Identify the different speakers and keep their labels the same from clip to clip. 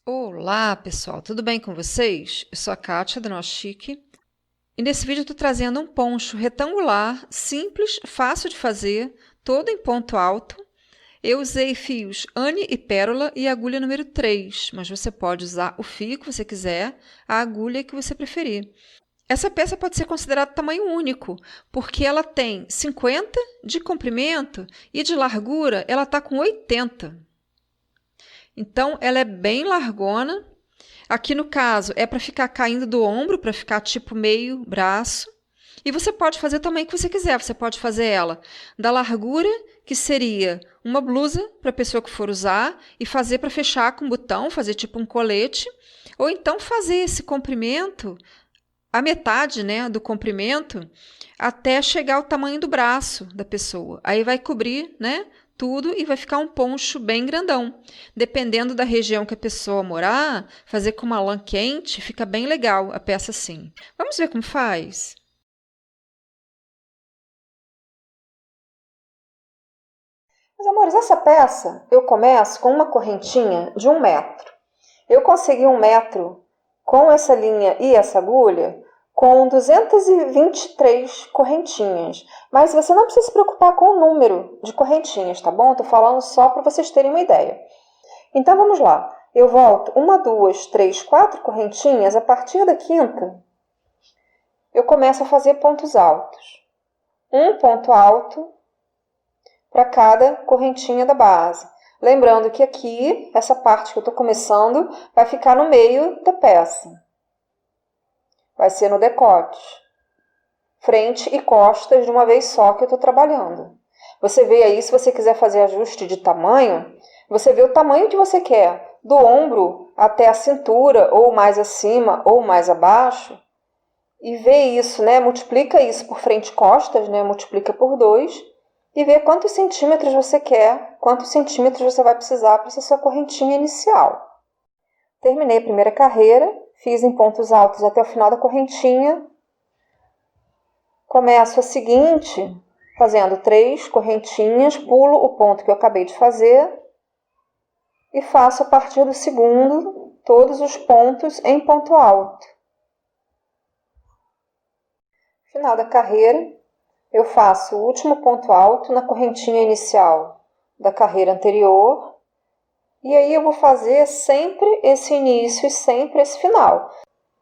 Speaker 1: Olá, pessoal, tudo bem com vocês? Eu sou a Kátia, da Nó Chique, e nesse vídeo eu estou trazendo um poncho retangular, simples, fácil de fazer, todo em ponto alto. Eu usei fios Anne e Pérola e agulha número 3, mas você pode usar o fio que você quiser, a agulha que você preferir. Essa peça pode ser considerada tamanho único, porque ela tem 50 de comprimento e de largura ela está com 80. Então, ela é bem largona. Aqui no caso é para ficar caindo do ombro, para ficar tipo meio braço. E você pode fazer também o que você quiser. Você pode fazer ela da largura, que seria uma blusa para a pessoa que for usar, e fazer para fechar com botão, fazer tipo um colete. Ou então fazer esse comprimento, a metade, né, do comprimento, até chegar ao tamanho do braço da pessoa. Aí vai cobrir, né, tudo e vai ficar um poncho bem grandão. Dependendo da região que a pessoa morar, fazer com uma lã quente fica bem legal a peça assim. Vamos ver como faz?
Speaker 2: Meus amores, essa peça eu começo com uma correntinha de 1 metro. Eu consegui 1 metro com essa linha e essa agulha com 223 correntinhas. Mas você não precisa se preocupar com o número de correntinhas, tá bom? Estou falando só para vocês terem uma ideia. Então vamos lá. Eu volto 1, 2, 3, 4 correntinhas. A partir da quinta, eu começo a fazer pontos altos. Um ponto alto para cada correntinha da base. Lembrando que aqui, essa parte que eu estou começando, vai ficar no meio da peça. Vai ser no decote. Frente e costas de uma vez só que eu estou trabalhando. Você vê aí, se você quiser fazer ajuste de tamanho, você vê o tamanho que você quer. Do ombro até a cintura, ou mais acima, ou mais abaixo. E vê isso, né? Multiplica isso por frente e costas, né? Multiplica por 2. E ver quantos centímetros você quer, quantos centímetros você vai precisar para essa sua correntinha inicial. Terminei a primeira carreira, fiz em pontos altos até o final da correntinha. Começo a seguinte, fazendo 3 correntinhas, pulo o ponto que eu acabei de fazer e faço a partir do segundo todos os pontos em ponto alto. Final da carreira, eu faço o último ponto alto na correntinha inicial da carreira anterior. E aí eu vou fazer sempre esse início e sempre esse final.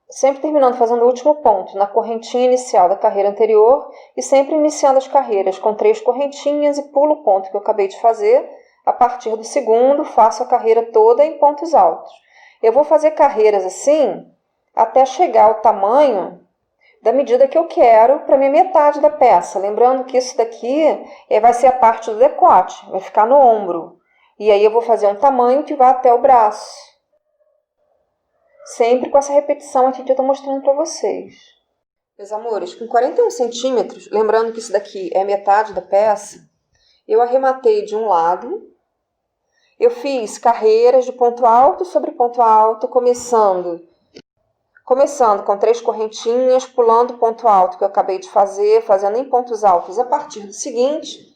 Speaker 2: Sempre terminando fazendo o último ponto na correntinha inicial da carreira anterior e sempre iniciando as carreiras com 3 correntinhas e pulo o ponto que eu acabei de fazer. A partir do segundo, faço a carreira toda em pontos altos. Eu vou fazer carreiras assim até chegar ao tamanho da medida que eu quero para a minha metade da peça. Lembrando que isso daqui vai ser a parte do decote, vai ficar no ombro. E aí eu vou fazer um tamanho que vai até o braço. Sempre com essa repetição aqui que eu estou mostrando para vocês. Meus amores, com 41 centímetros, lembrando que isso daqui é metade da peça, eu arrematei de um lado. Eu fiz carreiras de ponto alto sobre ponto alto, começando com 3 correntinhas, pulando o ponto alto que eu acabei de fazer, fazendo em pontos altos a partir do seguinte,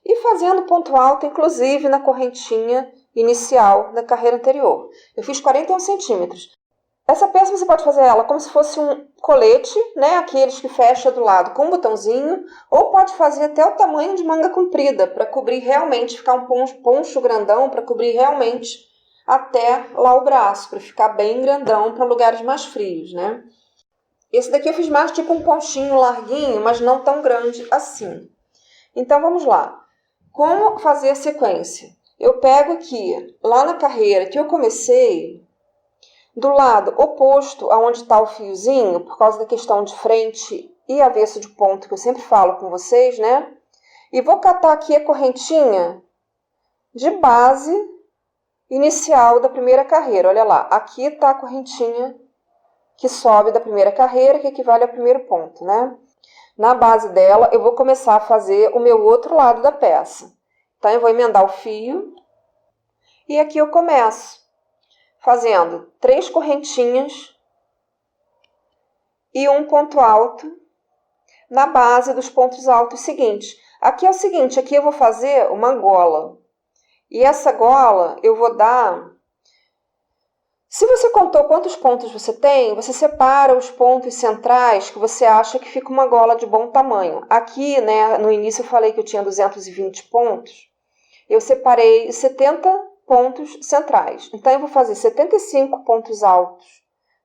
Speaker 2: e fazendo ponto alto, inclusive, na correntinha inicial da carreira anterior. Eu fiz 41 centímetros. Essa peça você pode fazer ela como se fosse um colete, né? Aqueles que fecha do lado com um botãozinho, ou pode fazer até o tamanho de manga comprida, para cobrir realmente, ficar um poncho grandão, para cobrir realmente até lá o braço, para ficar bem grandão para lugares mais frios, né? Esse daqui eu fiz mais tipo um ponchinho larguinho, mas não tão grande assim. Então vamos lá. Como fazer a sequência? Eu pego aqui, lá na carreira que eu comecei, do lado oposto aonde está o fiozinho, por causa da questão de frente e avesso de ponto que eu sempre falo com vocês, né? E vou catar aqui a correntinha de base inicial da primeira carreira. Olha lá, aqui está a correntinha que sobe da primeira carreira, que equivale ao primeiro ponto, né? Na base dela, eu vou começar a fazer o meu outro lado da peça. Então, eu vou emendar o fio. E aqui eu começo fazendo 3 correntinhas e um ponto alto na base dos pontos altos seguintes. Aqui é o seguinte, aqui eu vou fazer uma gola. E essa gola eu vou dar... contou quantos pontos você tem, você separa os pontos centrais que você acha que fica uma gola de bom tamanho. Aqui, né, no início eu falei que eu tinha 220 pontos. Eu separei 70 pontos centrais. Então, eu vou fazer 75 pontos altos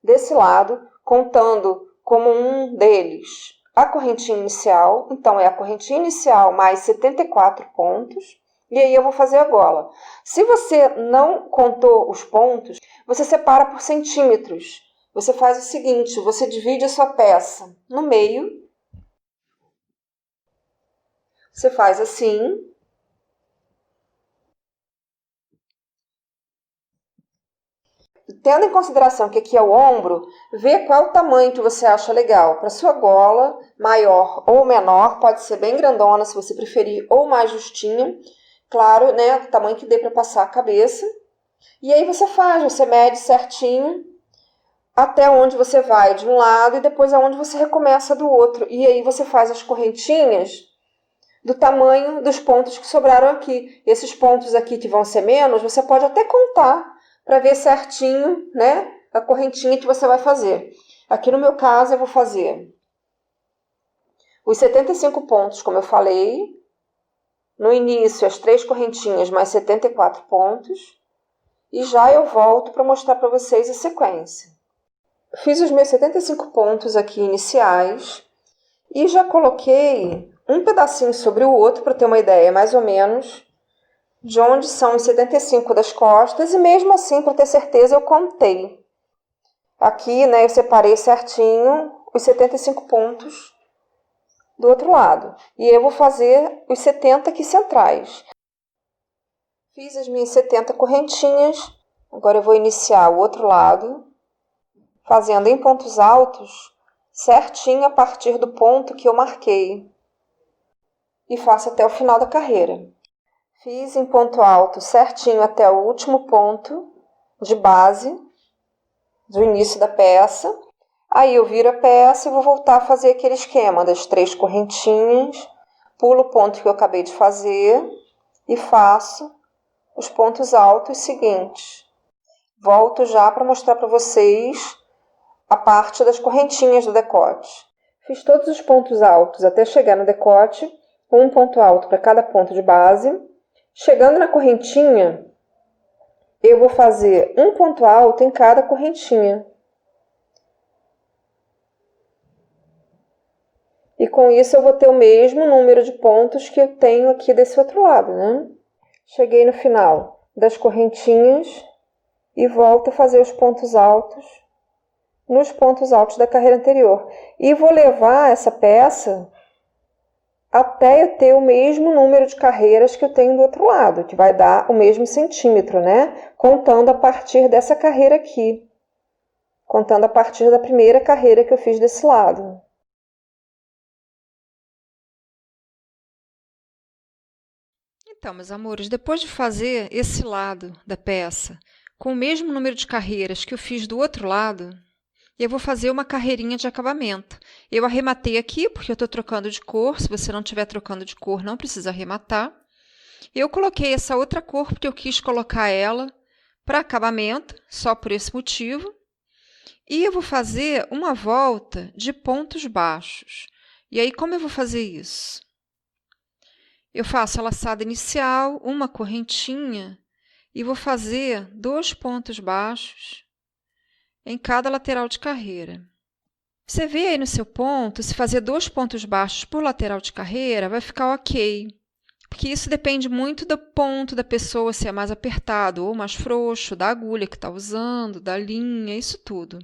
Speaker 2: desse lado, contando como um deles a correntinha inicial. Então, é a correntinha inicial mais 74 pontos. E aí eu vou fazer a gola. Se você não contou os pontos, você separa por centímetros. Você faz o seguinte, você divide a sua peça no meio. Você faz assim. Tendo em consideração que aqui é o ombro, vê qual o tamanho que você acha legal. Para sua gola, maior ou menor, pode ser bem grandona se você preferir, ou mais justinha. Claro, né, o tamanho que dê para passar a cabeça. E aí você mede certinho até onde você vai de um lado e depois aonde você recomeça do outro. E aí você faz as correntinhas do tamanho dos pontos que sobraram aqui. Esses pontos aqui que vão ser menos, você pode até contar para ver certinho, né, a correntinha que você vai fazer. Aqui no meu caso eu vou fazer os 75 pontos, como eu falei. No início, as 3 correntinhas mais 74 pontos. E já eu volto para mostrar para vocês a sequência. Fiz os meus 75 pontos aqui iniciais. E já coloquei um pedacinho sobre o outro para ter uma ideia mais ou menos de onde são os 75 das costas. E mesmo assim, para ter certeza, eu contei. Aqui, né, eu separei certinho os 75 pontos do outro lado. E eu vou fazer os 70 aqui centrais. Fiz as minhas 70 correntinhas. Agora eu vou iniciar o outro lado, fazendo em pontos altos, certinho a partir do ponto que eu marquei. E faço até o final da carreira. Fiz em ponto alto certinho até o último ponto de base do início da peça. Aí eu viro a peça e vou voltar a fazer aquele esquema das 3 correntinhas, pulo o ponto que eu acabei de fazer e faço os pontos altos seguintes. Volto já para mostrar para vocês a parte das correntinhas do decote. Fiz todos os pontos altos até chegar no decote, um ponto alto para cada ponto de base. Chegando na correntinha, eu vou fazer um ponto alto em cada correntinha. E com isso eu vou ter o mesmo número de pontos que eu tenho aqui desse outro lado, né? Cheguei no final das correntinhas e volto a fazer os pontos altos nos pontos altos da carreira anterior. E vou levar essa peça até eu ter o mesmo número de carreiras que eu tenho do outro lado, que vai dar o mesmo centímetro, né? Contando a partir dessa carreira aqui. Contando a partir da primeira carreira que eu fiz desse lado.
Speaker 1: Então, meus amores, depois de fazer esse lado da peça com o mesmo número de carreiras que eu fiz do outro lado, eu vou fazer uma carreirinha de acabamento. Eu arrematei aqui porque eu estou trocando de cor. Se você não estiver trocando de cor, não precisa arrematar. Eu coloquei essa outra cor porque eu quis colocar ela para acabamento, só por esse motivo. E eu vou fazer uma volta de pontos baixos. E aí, como eu vou fazer isso? Eu faço a laçada inicial, uma correntinha, e vou fazer 2 pontos baixos em cada lateral de carreira. Você vê aí no seu ponto, se fazer 2 pontos baixos por lateral de carreira, vai ficar ok. Porque isso depende muito do ponto da pessoa, se é mais apertado ou mais frouxo, da agulha que está usando, da linha, isso tudo.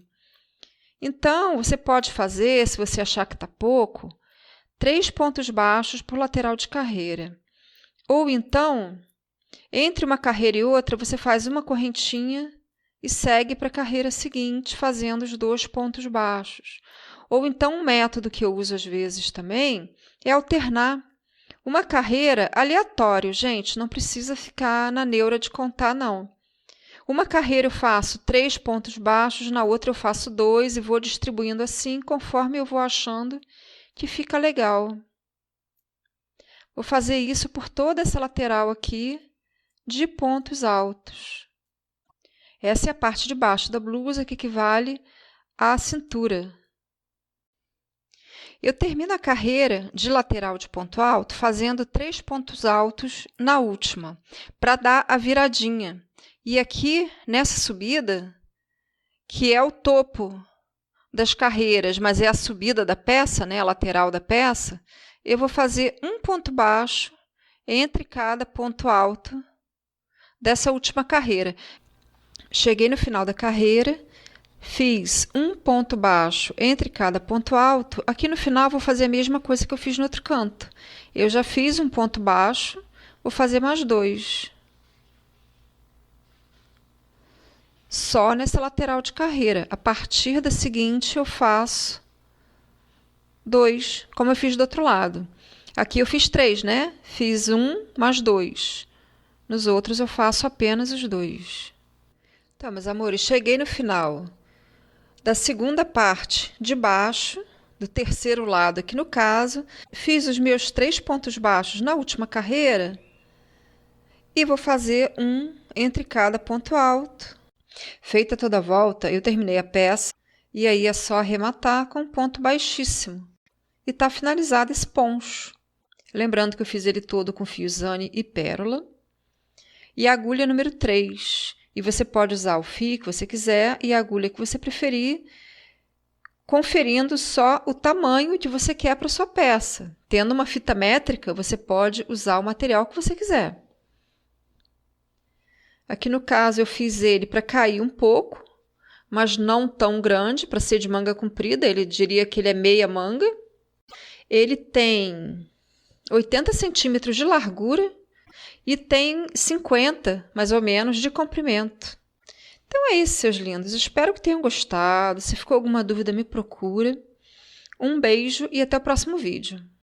Speaker 1: Então, você pode fazer, se você achar que está pouco, 3 pontos baixos por lateral de carreira. Ou então, entre uma carreira e outra, você faz uma correntinha e segue para a carreira seguinte, fazendo os 2 pontos baixos. Ou então, um método que eu uso às vezes também é alternar uma carreira aleatório. Gente, não precisa ficar na neura de contar, não. Uma carreira eu faço 3 pontos baixos, na outra eu faço 2 e vou distribuindo assim, conforme eu vou achando que fica legal. Vou fazer isso por toda essa lateral aqui de pontos altos. Essa é a parte de baixo da blusa, que equivale à cintura. Eu termino a carreira de lateral de ponto alto fazendo 3 pontos altos na última, para dar a viradinha. E aqui, nessa subida, que é o topo das carreiras, mas é a subida da peça, né, a lateral da peça, eu vou fazer um ponto baixo entre cada ponto alto dessa última carreira. Cheguei no final da carreira, fiz um ponto baixo entre cada ponto alto. Aqui no final vou fazer a mesma coisa que eu fiz no outro canto. Eu já fiz um ponto baixo, vou fazer mais 2. Só nessa lateral de carreira. A partir da seguinte eu faço 2, como eu fiz do outro lado. Aqui eu fiz 3, né? Fiz 1 mais 2. Nos outros eu faço apenas os 2. Então, meus amores, cheguei no final da segunda parte de baixo, do terceiro lado aqui no caso, fiz os meus 3 pontos baixos na última carreira e vou fazer um entre cada ponto alto. Feita toda a volta, eu terminei a peça e aí é só arrematar com um ponto baixíssimo. E está finalizado esse poncho. Lembrando que eu fiz ele todo com fio zane e pérola. E a agulha número 3. E você pode usar o fio que você quiser e a agulha que você preferir, conferindo só o tamanho que você quer para sua peça. Tendo uma fita métrica, você pode usar o material que você quiser. Aqui no caso eu fiz ele para cair um pouco, mas não tão grande, para ser de manga comprida. Ele diria que ele é meia manga. Ele tem 80 centímetros de largura e tem 50, mais ou menos, de comprimento. Então é isso, seus lindos. Espero que tenham gostado. Se ficou alguma dúvida, me procura. Um beijo e até o próximo vídeo.